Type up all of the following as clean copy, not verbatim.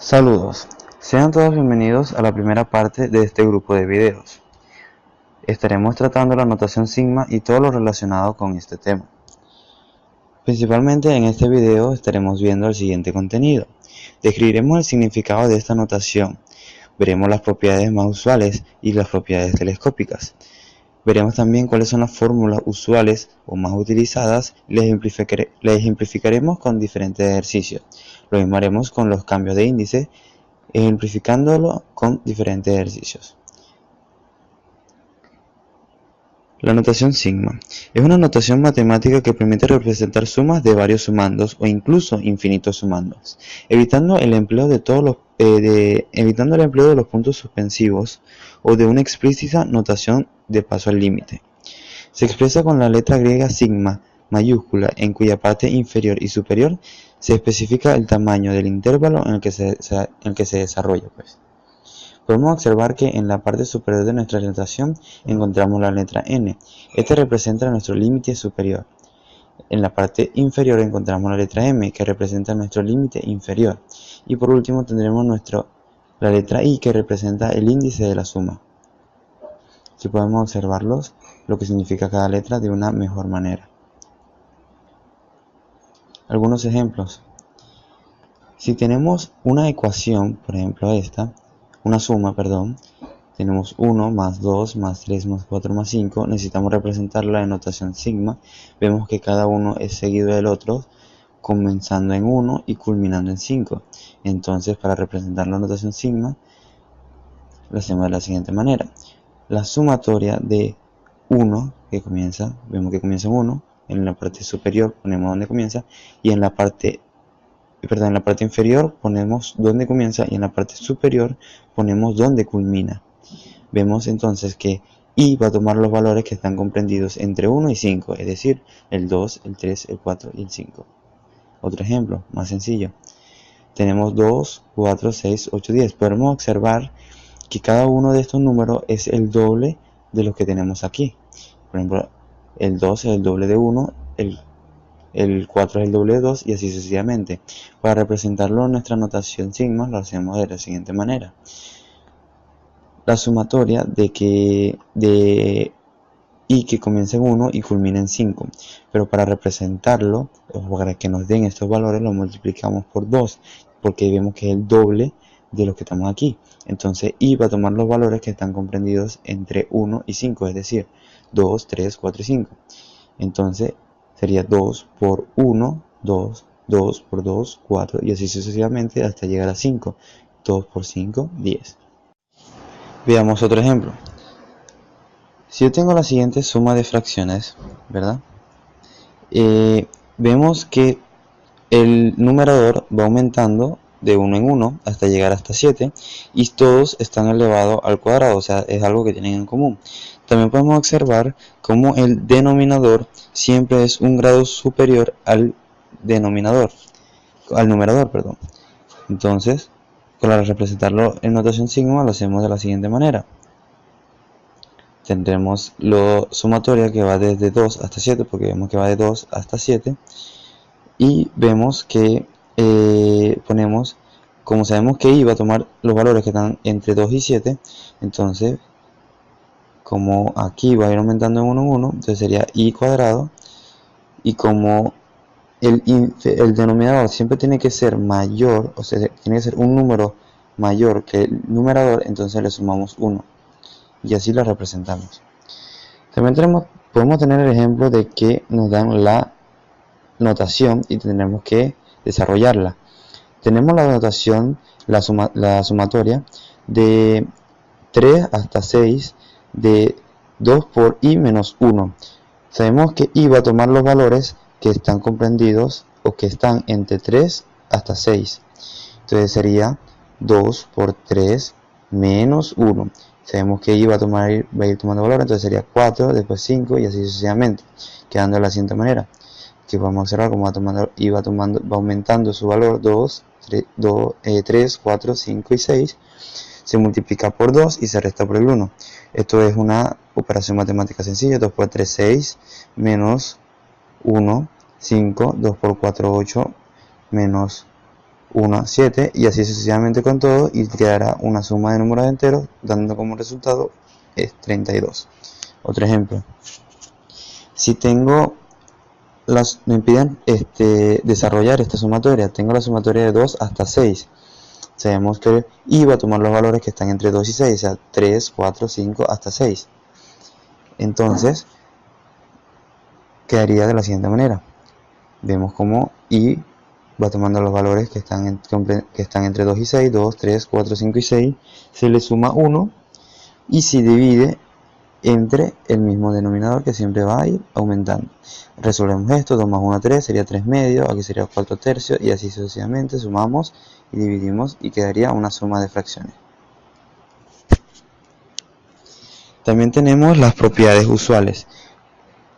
Saludos, sean todos bienvenidos a la primera parte de este grupo de videos. Estaremos tratando la notación sigma y todo lo relacionado con este tema. Principalmente en este video estaremos viendo el siguiente contenido. Describiremos el significado de esta notación, veremos las propiedades más usuales y las propiedades telescópicas. Veremos también cuáles son las fórmulas usuales o más utilizadas y les ejemplificaremos con diferentes ejercicios. Lo mismo haremos con los cambios de índice, ejemplificándolo con diferentes ejercicios. La notación sigma es una notación matemática que permite representar sumas de varios sumandos o incluso infinitos sumandos, evitando el empleo de los puntos suspensivos o de una explícita notación de paso al límite. Se expresa con la letra griega sigma mayúscula, en cuya parte inferior y superior se especifica el tamaño del intervalo en el que se desarrolla. Podemos observar que en la parte superior de nuestra notación encontramos la letra n. Este representa nuestro límite superior. En la parte inferior encontramos la letra m, que representa nuestro límite inferior. Y por último tendremos la letra i, que representa el índice de la suma. Aquí podemos observarlos, lo que significa cada letra de una mejor manera. Algunos ejemplos. Si tenemos una ecuación, por ejemplo una suma, tenemos 1 más 2 más 3 más 4 más 5, necesitamos representarla en notación sigma. Vemos que cada uno es seguido del otro, comenzando en 1 y culminando en 5. Entonces, para representar la notación sigma, lo hacemos de la siguiente manera. La sumatoria de 1, vemos que comienza en 1, en la parte superior ponemos donde comienza, y en la parte inferior ponemos donde comienza, y en la parte superior ponemos donde culmina. Vemos entonces que i va a tomar los valores que están comprendidos entre 1 y 5, es decir, el 2, el 3, el 4 y el 5. Otro ejemplo, más sencillo. Tenemos 2, 4, 6, 8, 10. Podemos observar que cada uno de estos números es el doble de los que tenemos aquí. Por ejemplo, el 2 es el doble de 1, el 4 es el doble de 2 y así sucesivamente. Para representarlo en nuestra notación sigma lo hacemos de la siguiente manera. La sumatoria de i que comienza en 1 y culmina en 5. Pero para representarlo, o para que nos den estos valores, lo multiplicamos por 2, porque vemos que es el doble de los que estamos aquí. Entonces i va a tomar los valores que están comprendidos entre 1 y 5, es decir, 2, 3, 4 y 5. Entonces sería 2 por 1, 2, 2 por 2, 4 y así sucesivamente hasta llegar a 5. 2 por 5, 10. Veamos otro ejemplo. Si yo tengo la siguiente suma de fracciones, vemos que el numerador va aumentando de 1 en 1 hasta llegar hasta 7 y todos están elevados al cuadrado, o sea, es algo que tienen en común. También podemos observar cómo el denominador siempre es un grado superior al numerador. Entonces, para representarlo en notación sigma lo hacemos de la siguiente manera. Tendremos la sumatoria que va desde 2 hasta 7, porque vemos que va de 2 hasta 7. Y vemos que como sabemos que i va a tomar los valores que están entre 2 y 7, entonces, como aquí va a ir aumentando en 1 en 1, entonces sería i cuadrado. Y como el denominador siempre tiene que ser mayor, o sea, tiene que ser un número mayor que el numerador, entonces le sumamos 1. Y así lo representamos. También podemos tener el ejemplo de que nos dan la notación y tendremos que desarrollarla. Tenemos la notación, la sumatoria de 3 hasta 6 de 2 por i menos 1. Sabemos que i va a tomar los valores que están comprendidos o que están entre 3 hasta 6. Entonces sería 2 por 3 menos 1. Sabemos que i va a ir tomando valores, entonces sería 4, después 5 y así sucesivamente, quedando de la siguiente manera. Aquí podemos observar cómo va aumentando su valor 2, 3, 4, 5 y 6. Se multiplica por 2 y se resta por el 1. Esto es una operación matemática sencilla. 2 por 3, 6, menos 1, 5, 2 por 4, 8, menos 1, 7 y así sucesivamente con todo, y quedará una suma de números enteros dando como resultado es 32. Otro ejemplo, si tengo me impiden desarrollar esta sumatoria, tengo la sumatoria de 2 hasta 6, sabemos que y va a tomar los valores que están entre 2 y 6, o sea 3, 4, 5 hasta 6. Entonces quedaría de la siguiente manera, vemos como y va tomando los valores que están entre 2 y 6, 2, 3, 4, 5 y 6, se le suma 1 y se divide entre el mismo denominador que siempre va a ir aumentando. Resolvemos esto, 2 más 1, 3, sería 3 medios, aquí sería 4 tercios y así sucesivamente, sumamos y dividimos y quedaría una suma de fracciones. También tenemos las propiedades usuales.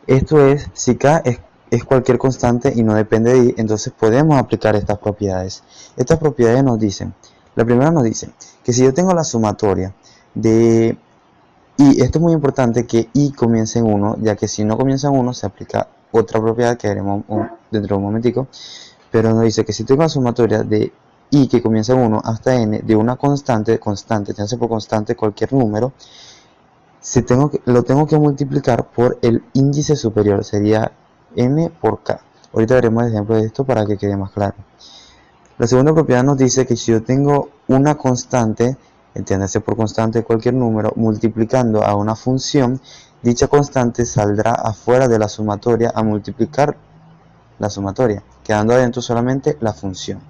Esto es, si K es cualquier constante y no depende de I, entonces podemos aplicar estas propiedades. Estas propiedades nos dicen, la primera nos dice que si yo tengo la sumatoria de I, esto es muy importante que I comience en 1, ya que si no comienza en 1 se aplica otra propiedad que veremos dentro de un momentico, pero nos dice que si tengo la sumatoria de I que comienza en 1 hasta N de una constante, tense por constante cualquier número, lo tengo que multiplicar por el índice superior, sería N por K. Ahorita veremos el ejemplo de esto para que quede más claro. La segunda propiedad nos dice que si yo tengo una constante, entiéndase por constante cualquier número, multiplicando a una función, dicha constante saldrá afuera de la sumatoria a multiplicar la sumatoria, quedando adentro solamente la función.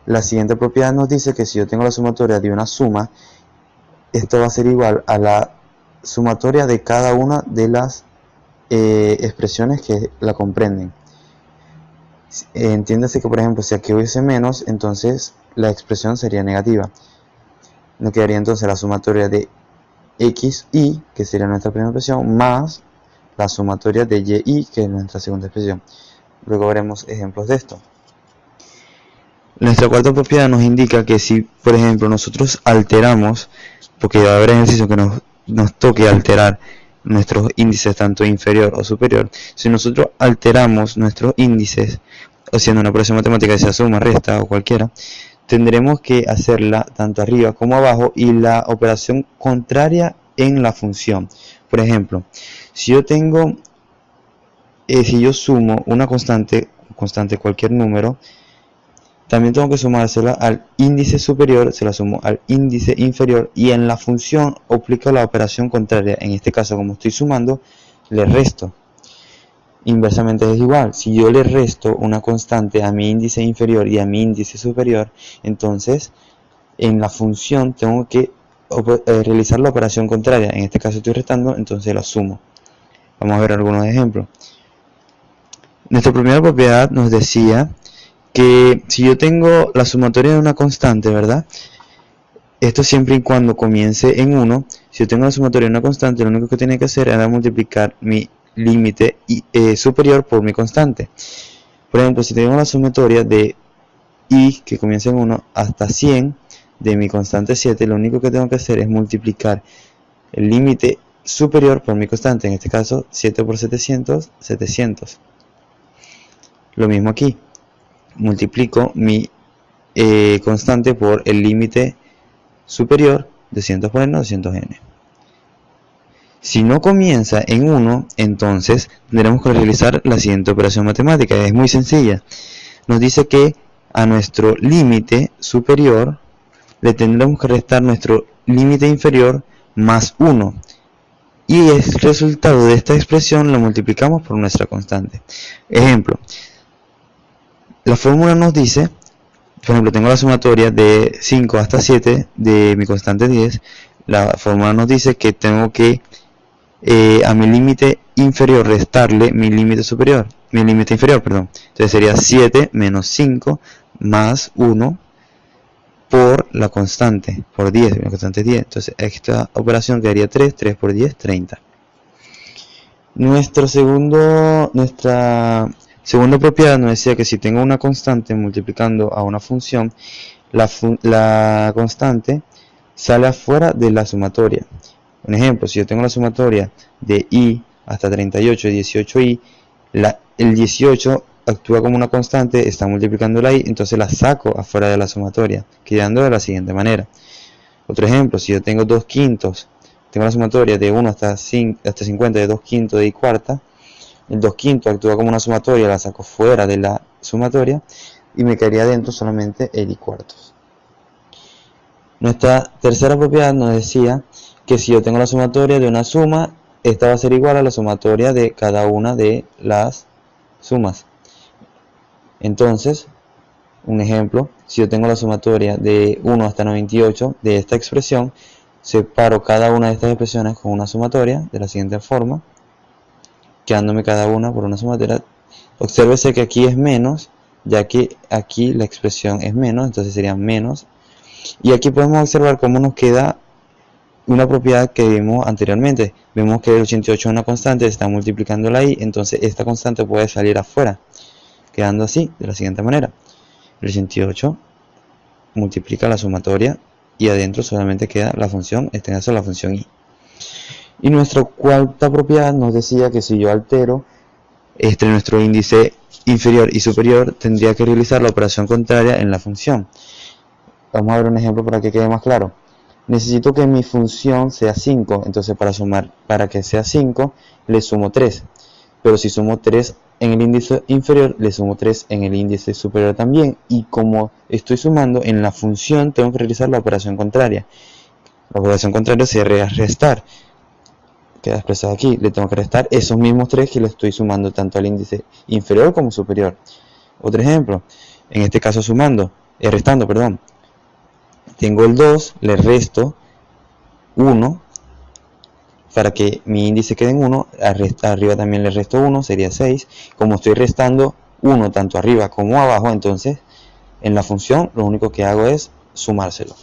La siguiente propiedad nos dice que si yo tengo la sumatoria de una suma, esto va a ser igual a la sumatoria de cada una de las expresiones que la comprenden. Entiéndase que, por ejemplo, si aquí hubiese menos, entonces la expresión sería negativa. Nos quedaría entonces la sumatoria de xy, que sería nuestra primera expresión, más la sumatoria de y, que es nuestra segunda expresión. Luego veremos ejemplos de esto. Nuestra cuarta propiedad nos indica que si, por ejemplo, nosotros alteramos, porque va a haber ejercicio que nos toque alterar nuestros índices tanto inferior o superior, si nosotros alteramos nuestros índices haciendo una operación matemática que sea suma, resta o cualquiera, tendremos que hacerla tanto arriba como abajo y la operación contraria en la función. Por ejemplo, si yo sumo una constante cualquier número, también tengo que sumársela al índice superior, se la sumo al índice inferior y en la función aplico la operación contraria. En este caso, como estoy sumando, le resto. Inversamente es igual, si yo le resto una constante a mi índice inferior y a mi índice superior, entonces en la función tengo que realizar la operación contraria. En este caso estoy restando, entonces la sumo. Vamos a ver algunos ejemplos. Nuestra primera propiedad nos decía que si yo tengo la sumatoria de una constante, ¿verdad? Esto siempre y cuando comience en 1. Si yo tengo la sumatoria de una constante, lo único que tiene que hacer era multiplicar mi límite superior por mi constante. Por ejemplo, si tengo la sumatoria de i que comienza en 1 hasta 100 de mi constante 7, lo único que tengo que hacer es multiplicar el límite superior por mi constante, en este caso 7 por 700, 700. Lo mismo aquí, multiplico mi constante por el límite superior, 200 por n, 200n. Si no comienza en 1, entonces tendremos que realizar la siguiente operación matemática. Es muy sencilla. Nos dice que a nuestro límite superior le tendremos que restar nuestro límite inferior más 1. Y el resultado de esta expresión lo multiplicamos por nuestra constante. Ejemplo. La fórmula nos dice, por ejemplo, tengo la sumatoria de 5 hasta 7 de mi constante 10. La fórmula nos dice que tengo que a mi límite inferior restarle mi límite inferior, perdón. Entonces sería 7 menos 5 más 1 por la constante, por 10, la constante es 10. Entonces esta operación quedaría 3 por 10, 30. Nuestra segunda propiedad nos decía que si tengo una constante multiplicando a una función, la constante sale afuera de la sumatoria. Un ejemplo, si yo tengo la sumatoria de i hasta 38 y 18i, el 18 actúa como una constante, está multiplicándola ahí, entonces la saco afuera de la sumatoria, quedando de la siguiente manera. Otro ejemplo, si yo tengo 2 quintos, tengo la sumatoria de 1 hasta 50 de 2 quintos de I cuarta, el 2 quintos actúa como una sumatoria, la saco fuera de la sumatoria y me quedaría dentro solamente el I cuartos. Nuestra tercera propiedad nos decía que si yo tengo la sumatoria de una suma, esta va a ser igual a la sumatoria de cada una de las sumas. Entonces, un ejemplo, si yo tengo la sumatoria de 1 hasta 98 de esta expresión, separo cada una de estas expresiones con una sumatoria de la siguiente forma, quedándome cada una por una sumatoria. Obsérvese que aquí es menos, ya que aquí la expresión es menos, entonces sería menos. Y aquí podemos observar cómo nos queda una propiedad que vimos anteriormente. Vemos que el 88 es una constante, está multiplicándola ahí, entonces esta constante puede salir afuera, quedando así, de la siguiente manera. El 88 multiplica la sumatoria y adentro solamente queda la función, este caso la función i. Y nuestra cuarta propiedad nos decía que si yo altero entre nuestro índice inferior y superior, tendría que realizar la operación contraria en la función. Vamos a ver un ejemplo para que quede más claro. Necesito que mi función sea 5, entonces para que sea 5 le sumo 3. Pero si sumo 3 en el índice inferior, le sumo 3 en el índice superior también. Y como estoy sumando en la función, tengo que realizar la operación contraria. La operación contraria sería restar. Queda expresado aquí. Le tengo que restar esos mismos 3 que le estoy sumando tanto al índice inferior como superior. Otro ejemplo. En este caso restando, perdón. Tengo el 2, le resto 1. Para que mi índice quede en 1, arriba también le resto 1, sería 6. Como estoy restando 1 tanto arriba como abajo, entonces en la función lo único que hago es sumárselo.